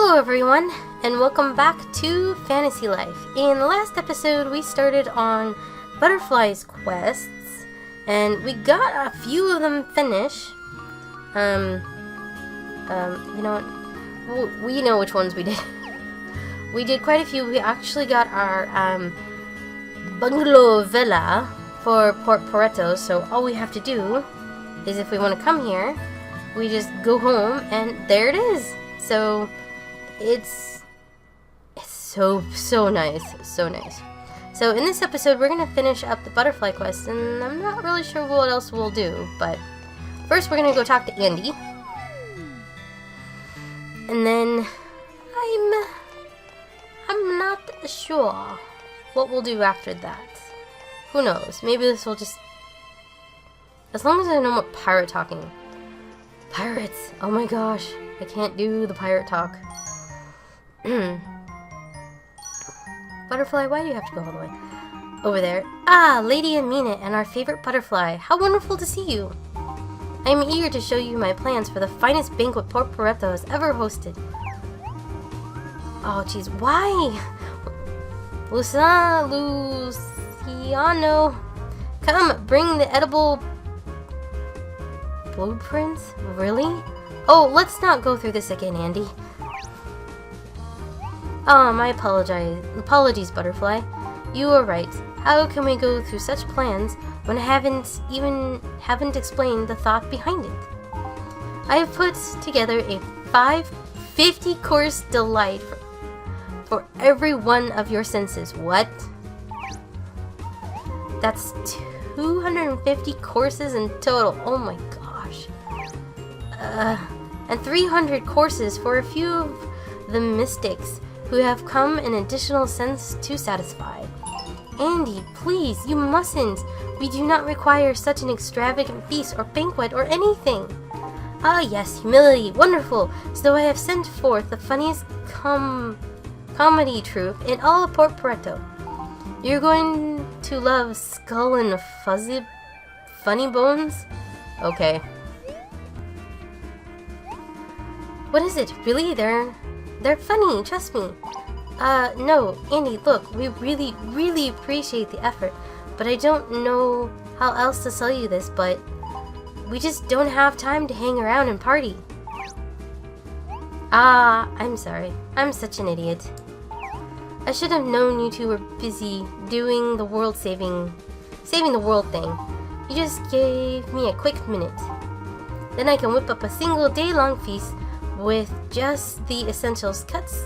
Hello everyone, and welcome back to Fantasy Life. In the last episode, we started on Butterfly's quests, and we got a few of them finished. You know what? We know which ones we did. We did quite a few. We actually got our, bungalow villa for Port Poretto, so all we have to do is, if we want to come here, we just go home, and there it is. So it's so nice, so nice. So in this episode, we're gonna finish up the butterfly quest, and I'm not really sure what else we'll do, but first we're gonna go talk to Andy, and then I'm not sure what we'll do after that. Who knows? Maybe this will just, as long as I know what pirate talking. Pirates! Oh my gosh, I can't do the pirate talk. Butterfly, why do you have to go all the way over there? Ah, Lady Amina and our favorite butterfly. How wonderful to see you. I am eager to show you my plans for the finest banquet Port Poretto has ever hosted. Oh, jeez, why? Luciano, come, bring the edible blueprints? Really? Oh, let's not go through this again, Andy. Oh, my apologies, Butterfly. You were right. How can we go through such plans when I haven't explained the thought behind it? I have put together a 50-course delight for every one of your senses. What? That's 250 courses in total. Oh my gosh. And 300 courses for a few of the mystics who have come an additional sense to satisfy. Andy, please, you mustn't. We do not require such an extravagant feast or banquet or anything. Ah yes, humility, wonderful. So I have sent forth the funniest comedy troupe in all of Port Poretto. You're going to love Skull and Funny Bones? Okay. What is it? Really? They're funny, trust me. No, Andy, look, we really appreciate the effort, but I don't know how else to tell you this, but we just don't have time to hang around and party. Ah, I'm sorry. I'm such an idiot. I should have known you two were busy doing the saving the world thing. You just gave me a quick minute. Then I can whip up a single day-long feast with just the essentials. Cuts,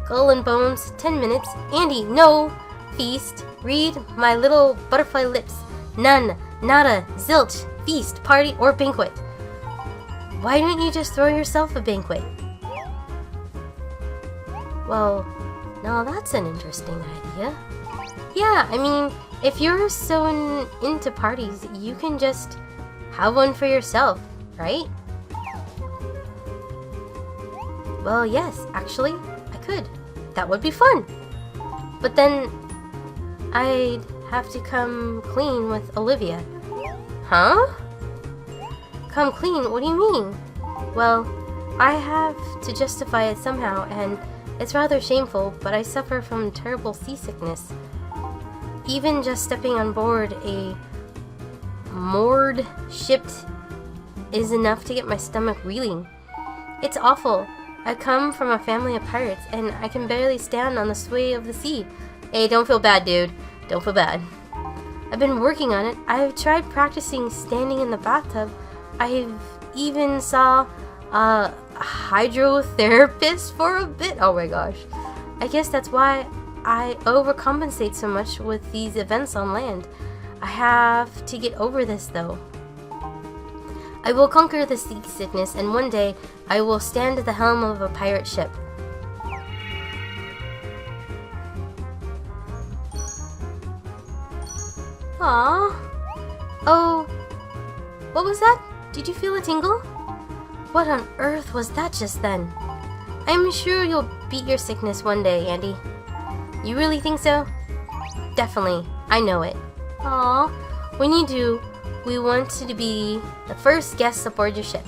skull and bones, 10 minutes. Andy, no! Feast. Read my little butterfly lips. None, nada, zilch, feast, party, or banquet. Why don't you just throw yourself a banquet? Well, now that's an interesting idea. Yeah, I mean, if you're so into parties, you can just have one for yourself, right? Well, yes, actually, I could. That would be fun. But then I'd have to come clean with Olivia. Huh? Come clean? What do you mean? Well, I have to justify it somehow, and it's rather shameful, but I suffer from terrible seasickness. Even just stepping on board a moored ship is enough to get my stomach reeling. It's awful. I come from a family of pirates, and I can barely stand on the sway of the sea. Hey, don't feel bad, dude. Don't feel bad. I've been working on it. I've tried practicing standing in the bathtub. I've even saw a hydrotherapist for a bit. Oh my gosh. I guess that's why I overcompensate so much with these events on land. I have to get over this, though. I will conquer the seasickness, and one day I will stand at the helm of a pirate ship. Aww. Oh, what was that? Did you feel a tingle? What on earth was that just then? I'm sure you'll beat your sickness one day, Andy. You really think so? Definitely. I know it. Aww. When you do, we want to be the first guests aboard your ship.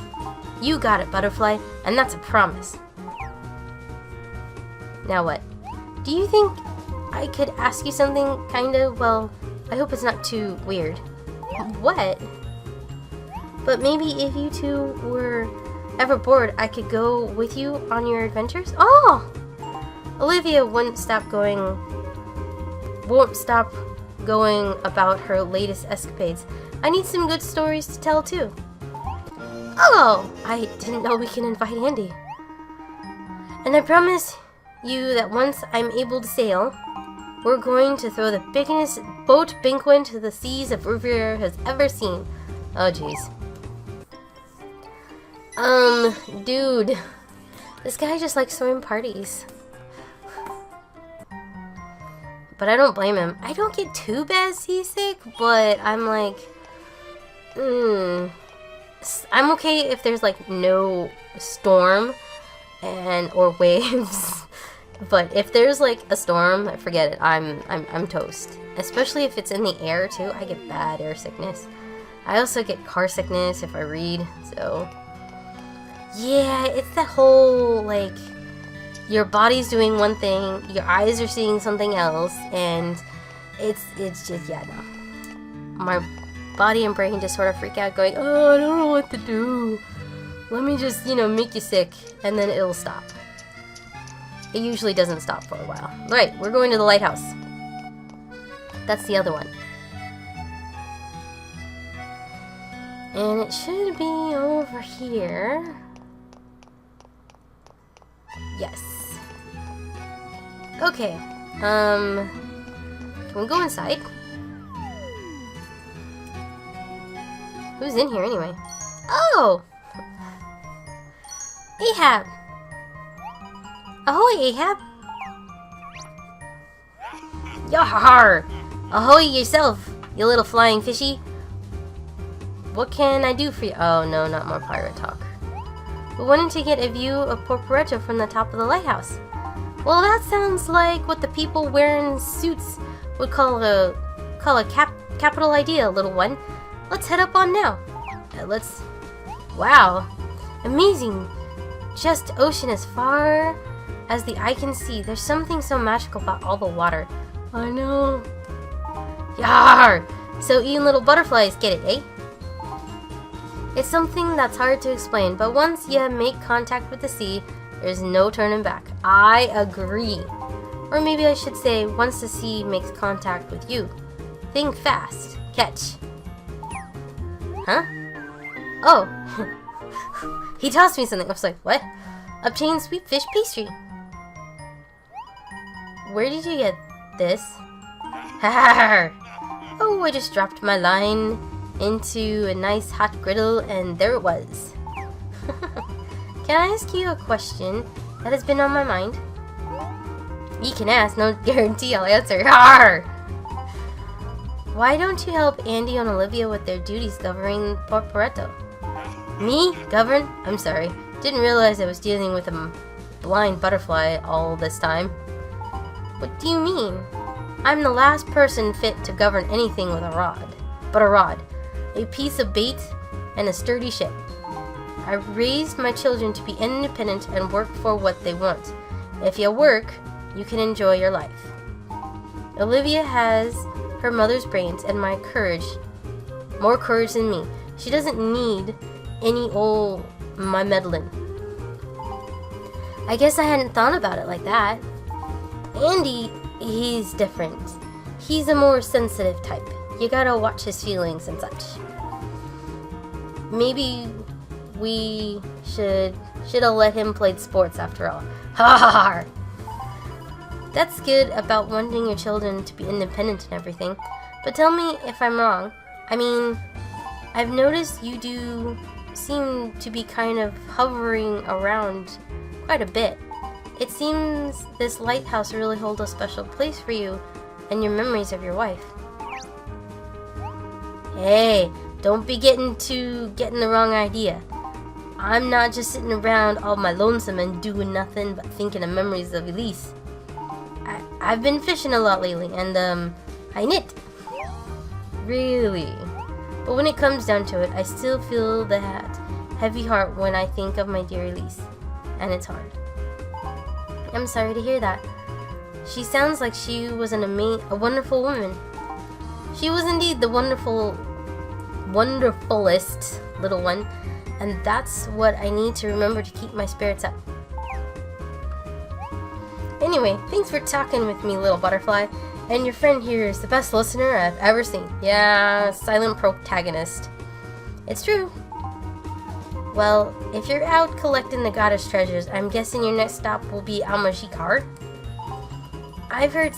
You got it, Butterfly, and that's a promise. Now what? Do you think I could ask you something kinda, well, I hope it's not too weird. What? But maybe if you two were ever bored, I could go with you on your adventures? Oh! Olivia won't stop going about her latest escapades. I need some good stories to tell too. Oh! I didn't know we can invite Andy. And I promise you that once I'm able to sail, we're going to throw the biggest boat banquet the seas of Riviera has ever seen. Oh jeez. Dude. This guy just likes throwing parties. But I don't blame him. I don't get too bad seasick, but I'm like, I'm okay if there's like no storm or waves. But if there's like a storm, forget it. I'm toast. Especially if it's in the air too. I get bad air sickness. I also get car sickness if I read. So yeah, it's that whole like your body's doing one thing, your eyes are seeing something else, and it's just, yeah, no. My body and brain just sort of freak out going, oh, I don't know what to do. Let me just, make you sick, and then it'll stop. It usually doesn't stop for a while. Right, we're going to the lighthouse. That's the other one. And it should be over here. Yes. Okay. Can we go inside? Who's in here anyway? Oh! Ahab! Ahoy, Ahab! Yar! Ahoy yourself, you little flying fishy! What can I do for you? Oh no, not more pirate talk. We wanted to get a view of Porporetto from the top of the lighthouse. Well, that sounds like what the people wearing suits would call a capital idea, little one. Let's head up on now. Wow, amazing! Just ocean as far as the eye can see. There's something so magical about all the water. I know. Yar! So eating little butterflies, get it, eh? It's something that's hard to explain, but once you make contact with the sea, there's no turning back. I agree. Or maybe I should say, once the sea makes contact with you. Think fast. Catch. Huh? Oh. He tossed me something. I was like, what? Obtain sweet fish pastry. Where did you get this? Oh, I just dropped my line into a nice hot griddle and there it was. Can I ask you a question that has been on my mind? You can ask, no guarantee I'll answer. Why don't you help Andy and Olivia with their duties governing Porporetto? Me? Govern? I'm sorry. Didn't realize I was dealing with a blind butterfly all this time. What do you mean? I'm the last person fit to govern anything with a rod. But a rod. A piece of bait and a sturdy ship. I raised my children to be independent and work for what they want. If you work, you can enjoy your life. Olivia has her mother's brains and my courage. More courage than me. She doesn't need my meddling. I guess I hadn't thought about it like that. Andy, he's different. He's a more sensitive type. You gotta watch his feelings and such. Maybe we should have let him play sports after all. Ha ha ha! That's good about wanting your children to be independent and everything. But tell me if I'm wrong. I mean, I've noticed you do seem to be kind of hovering around quite a bit. It seems this lighthouse really holds a special place for you and your memories of your wife. Hey, don't be getting the wrong idea. I'm not just sitting around all my lonesome and doing nothing but thinking of memories of Elise. I've been fishing a lot lately and I knit. Really. But when it comes down to it, I still feel that heavy heart when I think of my dear Elise. And it's hard. I'm sorry to hear that. She sounds like she was a wonderful woman. She was indeed the wonderfulest little one, and that's what I need to remember to keep my spirits up. Anyway, thanks for talking with me, little butterfly, and your friend here is the best listener I've ever seen. Yeah, silent protagonist. It's true. Well, if you're out collecting the goddess treasures, I'm guessing your next stop will be Almajikar. I've heard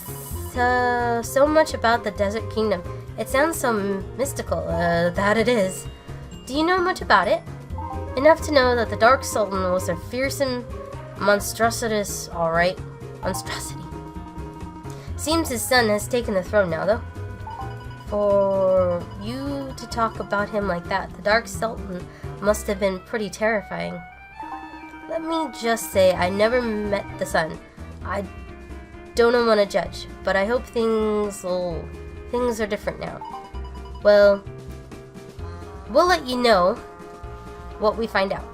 so much about the Desert Kingdom. It sounds so mystical, that it is. Do you know much about it? Enough to know that the Dark Sultan was a fearsome monstrosity. Seems his son has taken the throne now, though. For you to talk about him like that, the Dark Sultan must have been pretty terrifying. Let me just say I never met the son. I don't want to judge, but I hope things are different now. Well, we'll let you know what we find out.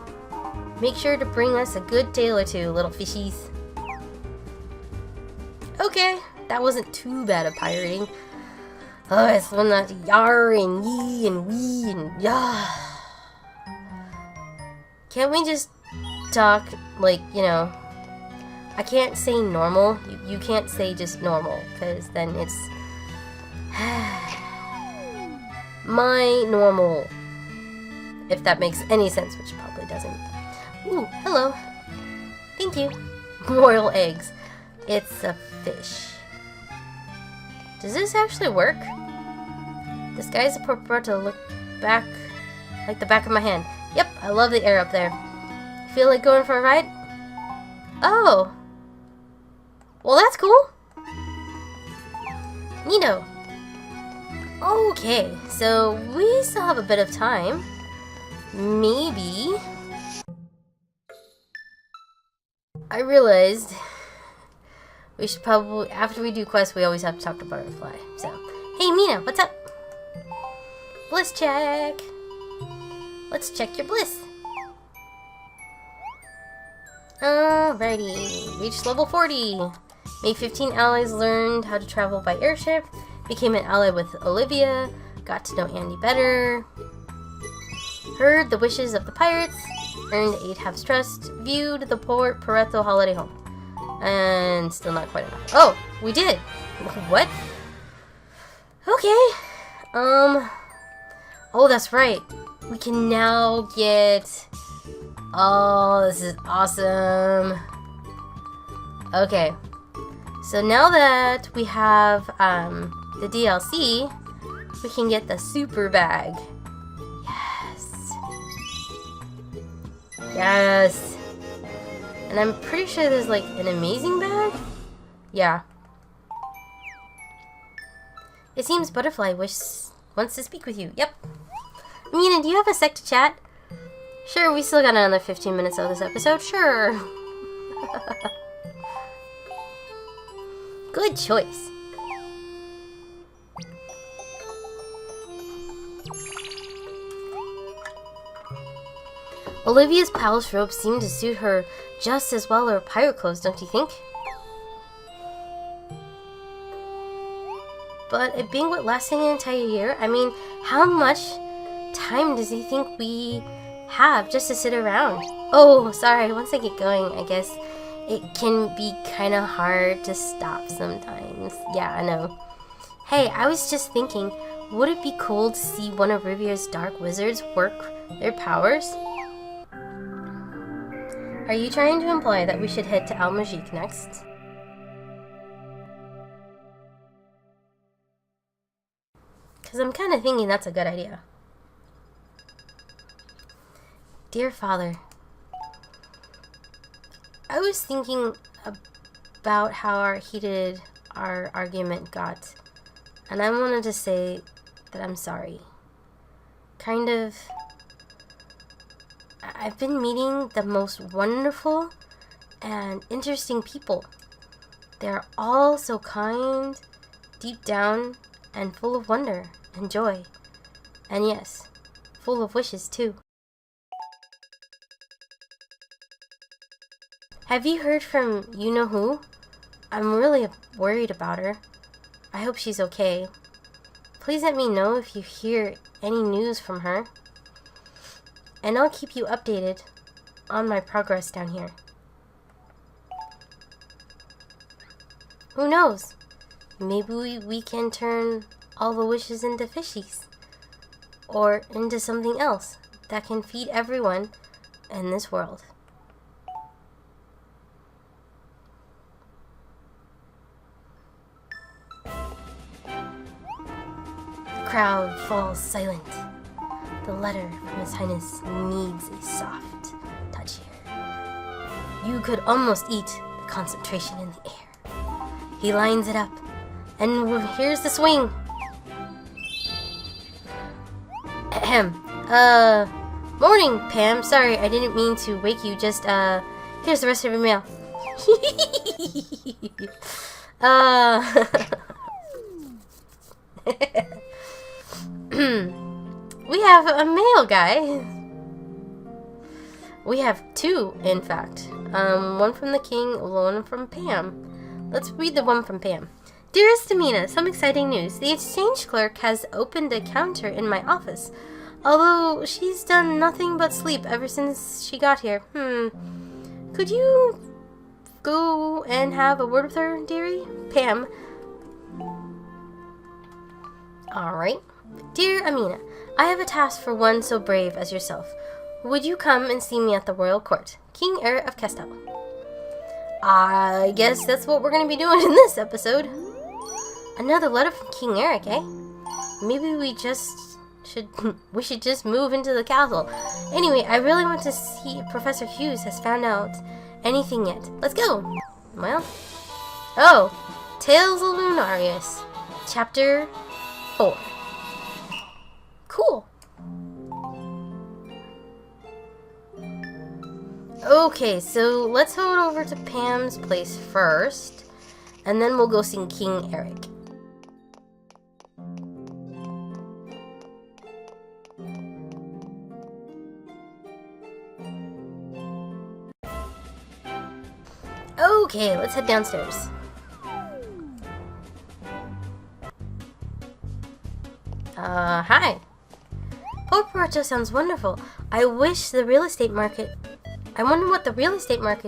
Make sure to bring us a good tale or two, little fishies. Okay, that wasn't too bad of pirating. Oh, it's one that's yar and yee and wee and yah. Can't we just talk like, I can't say normal. You can't say just normal, because then it's my normal, if that makes any sense, which probably doesn't. Ooh, hello. Thank you. Royal eggs. It's a fish. Does this actually work? This guy's appropriate to look back, like the back of my hand. Yep, I love the air up there. Feel like going for a ride? Oh. Well, that's cool. Neato. Okay, so we still have a bit of time. Maybe. I realized we should probably, after we do quests, we always have to talk to Butterfly. So, hey Mina, what's up? Bliss check. Let's check your bliss. Alrighty, reached level 40. Made 15 allies, learned how to travel by airship, became an ally with Olivia, got to know Andy better, heard the wishes of the pirates, earned 8 halves trust, viewed the Port Pareto holiday home. And still not quite enough. Oh, we did! What? Okay. Oh, that's right. We can now get... Oh, this is awesome. Okay. So now that we have the DLC, we can get the super bag. Yes. Yes. And I'm pretty sure there's like an amazing bag? Yeah. It seems Butterfly wants to speak with you. Yep. Mina, do you have a sec to chat? Sure, we still got another 15 minutes of this episode. Sure. Good choice. Olivia's palace robe seemed to suit her just as well as her pirate clothes, don't you think? But a banquet lasting an entire year? I mean, how much time does he think we have just to sit around? Oh, sorry, once I get going, I guess it can be kind of hard to stop sometimes. Yeah, I know. Hey, I was just thinking, would it be cool to see one of Riviera's dark wizards work their powers? Are you trying to imply that we should head to Almajik next? Because I'm kind of thinking that's a good idea. Dear Father, I was thinking about how heated our argument got, and I wanted to say that I'm sorry. I've been meeting the most wonderful and interesting people. They're all so kind, deep down, and full of wonder and joy. And yes, full of wishes too. Have you heard from you-know-who? I'm really worried about her. I hope she's okay. Please let me know if you hear any news from her. And I'll keep you updated on my progress down here. Who knows? Maybe we can turn all the wishes into fishies. Or into something else that can feed everyone in this world. The crowd falls silent. The letter from His Highness needs a soft touch here. You could almost eat the concentration in the air. He lines it up, and here's the swing. Ahem. Morning, Pam. Sorry, I didn't mean to wake you. Just, here's the rest of your mail. We have a mail guy. We have two, in fact. One from the king, one from Pam. Let's read the one from Pam. Dearest Amina, some exciting news. The exchange clerk has opened a counter in my office. Although she's done nothing but sleep ever since she got here. Could you go and have a word with her, dearie? Pam. Alright. Dear Amina, I have a task for one so brave as yourself. Would you come and see me at the royal court? King Eric of Castell. I guess that's what we're going to be doing in this episode. Another letter from King Eric, eh? Maybe we should just move into the castle. Anyway, I really want to see if Professor Hughes has found out anything yet. Let's go! Well, Tales of Lunarius, Chapter 4. Cool! Okay, so let's head over to Pam's place first, and then we'll go see King Eric. Okay, let's head downstairs. Hi. Port Porto sounds wonderful. I wonder what the real estate market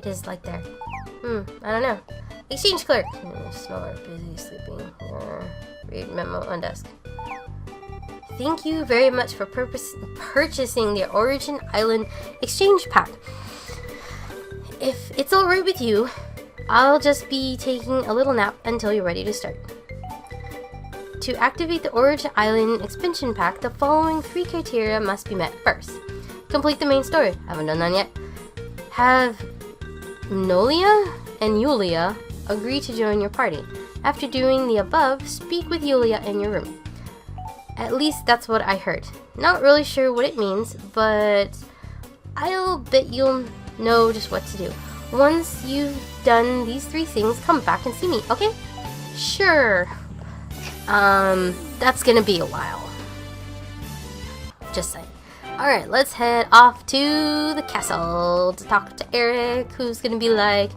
is like there. I don't know. Exchange clerk. Snore, busy, sleeping. Read memo on desk. Thank you very much for purchasing the Origin Island exchange pack. If it's alright with you, I'll just be taking a little nap until you're ready to start. To activate the Origin Island expansion pack, the following 3 criteria must be met first. Complete the main story. Haven't done that yet. Have Nolia and Yulia agree to join your party. After doing the above, speak with Yulia in your room. At least that's what I heard. Not really sure what it means, but I'll bet you'll know just what to do. Once you've done these 3 things, come back and see me, okay? Sure. That's gonna be a while. Just saying. Alright, let's head off to the castle to talk to Eric, who's gonna be like,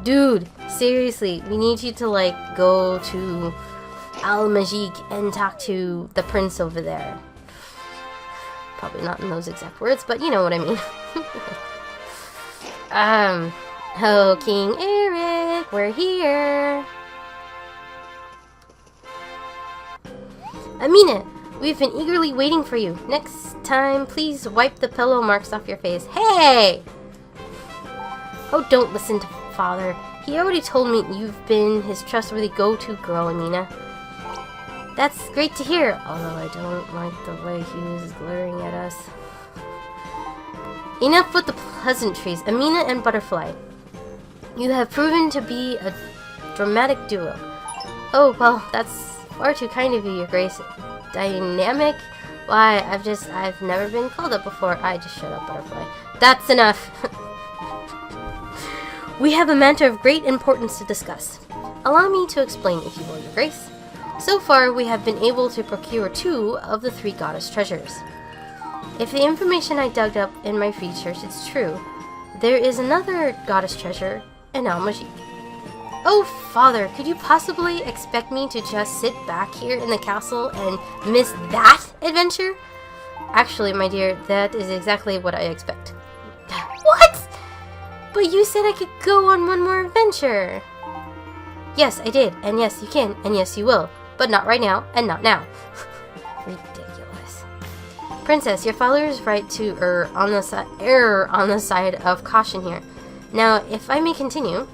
dude, seriously, we need you to, go to Al Majik and talk to the prince over there. Probably not in those exact words, but you know what I mean. Oh, King Eric, we're here. Amina, we've been eagerly waiting for you. Next time, please wipe the pillow marks off your face. Hey! Oh, don't listen to Father. He already told me you've been his trustworthy go-to girl, Amina. That's great to hear, although I don't like the way he was glaring at us. Enough with the pleasantries, Amina and Butterfly. You have proven to be a dramatic duo. Oh, well, that's far too kind of you, Your Grace. Dynamic? Why, I've never been called up before. Just shut up, Butterfly. That's enough. We have a matter of great importance to discuss. Allow me to explain, if you will, Your Grace. So far, we have been able to procure 2 of the 3 goddess treasures. If the information I dug up in my research is true, There is another goddess treasure in Almagique. Oh, Father, could you possibly expect me to just sit back here in the castle and miss that adventure? Actually, my dear, that is exactly what I expect. What? But you said I could go on one more adventure. Yes, I did, and yes, you can, and yes, you will. But not right now, and not now. Ridiculous. Princess, your father is right to err on the side of caution here. Now, if I may continue,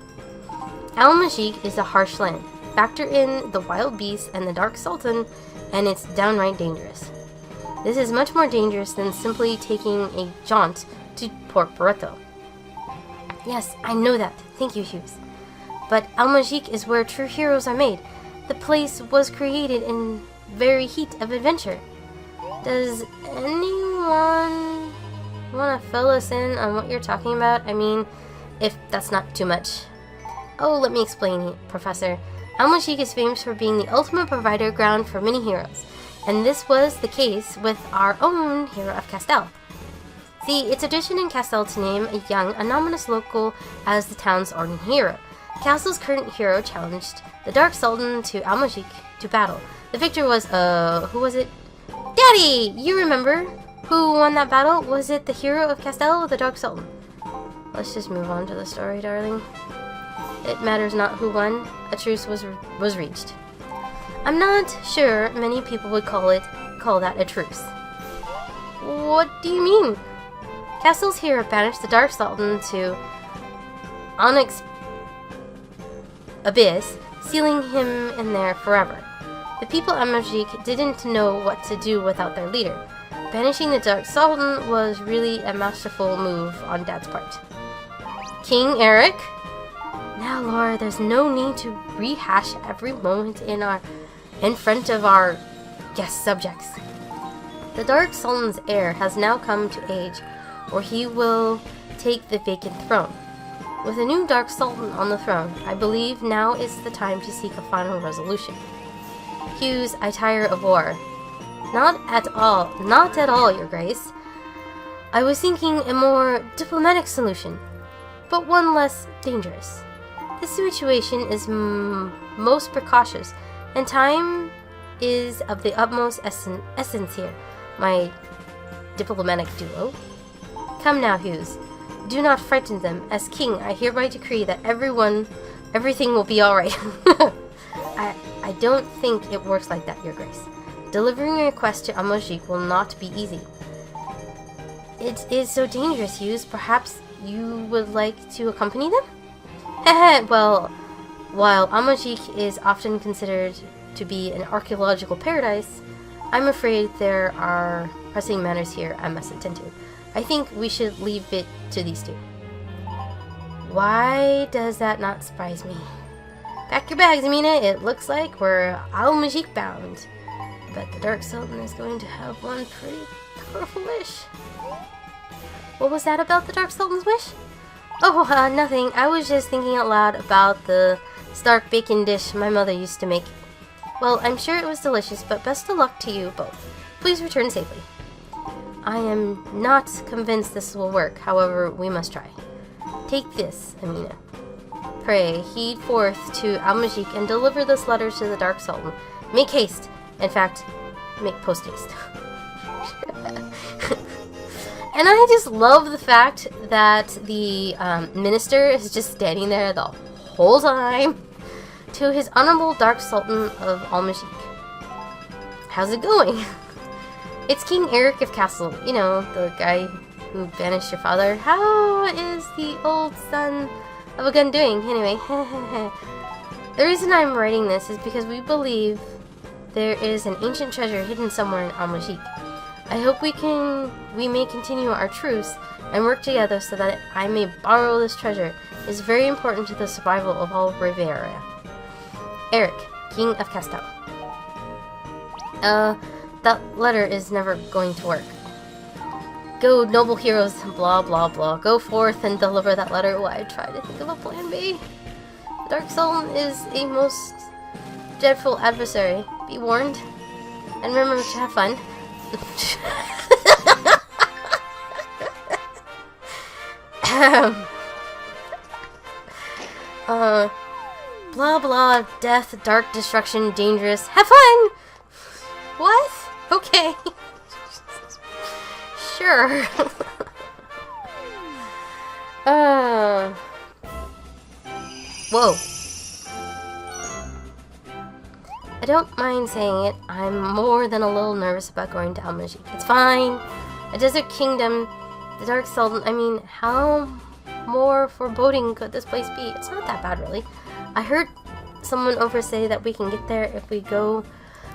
Almagique is a harsh land. Factor in the wild beasts and the Dark Sultan, and it's downright dangerous. This is much more dangerous than simply taking a jaunt to Port Barreto. Yes, I know that. Thank you, Hughes. But Almagique is where true heroes are made. The place was created in very heat of adventure. Does anyone want to fill us in on what you're talking about? I mean, if that's not too much. Oh, let me explain, Professor. Almagique is famous for being the ultimate provider ground for many heroes. And this was the case with our own hero of Castel. See, it's tradition in Castel to name a young, anonymous local as the town's ardent hero. Castel's current hero challenged the Dark Sultan to Almagique to battle. The victor was, who was it? Daddy! You remember who won that battle? Was it the hero of Castel or the Dark Sultan? Let's just move on to the story, darling. It matters not who won. A truce was reached. I'm not sure many people would call that a truce. What do you mean? Castel's hero banished the Dark Sultan to Onyx Abyss, sealing him in there forever. The people of Almagique didn't know what to do without their leader. Banishing the Dark Sultan was really a masterful move on Dad's part. King Eric? Now, Laura, there's no need to rehash every moment in front of our guest subjects. The Dark Sultan's heir has now come to age where he will take the vacant throne. With a new Dark Sultan on the throne, I believe now is the time to seek a final resolution. Hughes, I tire of war. Not at all, Your Grace. I was thinking a more diplomatic solution, but one less dangerous. This situation is most precautious, and time is of the utmost essence here, my diplomatic duo. Come now, Hughes. Do not frighten them. As king, I hereby decree that everything will be alright. I don't think it works like that, Your Grace. Delivering a request to Almagique will not be easy. It is so dangerous, Hughes. Perhaps you would like to accompany them? Well, while Almagique is often considered to be an archaeological paradise, I'm afraid there are pressing matters here I must attend to. I think we should leave it to these two. Why does that not surprise me? Pack your bags, Mina. It looks like we're Almagique bound. But the Dark Sultan is going to have one pretty powerful wish. What was that about the Dark Sultan's wish? Oh, nothing. I was just thinking out loud about the stark bacon dish my mother used to make. Well, I'm sure it was delicious, but best of luck to you both. Please return safely. I am not convinced this will work, however, we must try. Take this, Amina. Pray, heed forth to Almagique and deliver this letter to the Dark Sultan. Make haste. In fact, make post-haste. And I just love the fact that the minister is just standing there the whole time. To his honorable Dark Sultan of Almagique. How's it going? It's King Eric of Castle, you know, the guy who banished your father. How is the old son of a gun doing? Anyway, the reason I'm writing this is because we believe there is an ancient treasure hidden somewhere in Almagique. I hope we may continue our truce and work together so that I may borrow this treasure. It is very important to the survival of all Riviera. Eric, King of Castel. That letter is never going to work. Go, noble heroes, blah blah blah. Go forth and deliver that letter while I try to think of a plan B. The Dark Sultan is a most dreadful adversary. Be warned. And remember to have fun. Blah blah, death, dark, destruction, dangerous. Have fun! What? Okay. Sure. Whoa. I don't mind saying it, I'm more than a little nervous about going to Almagique. It's fine. A desert kingdom, the Dark Sultan, I mean, how more foreboding could this place be? It's not that bad, really. I heard someone over say that we can get there if we go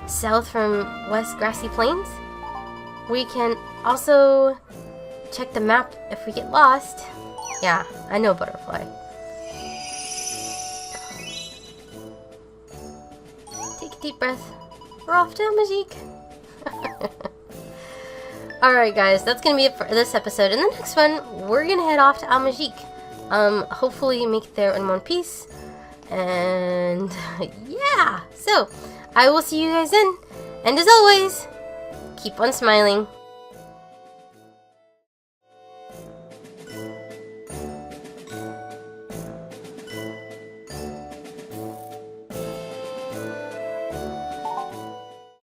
south from West Grassy Plains. We can also check the map if we get lost. Yeah, I know Butterfly. Take a deep breath. We're off to Almagique. Alright guys, that's gonna be it for this episode. In the next one, we're gonna head off to Almagique. Hopefully make it there in one piece. And yeah, so I will see you guys then. And as always, keep on smiling.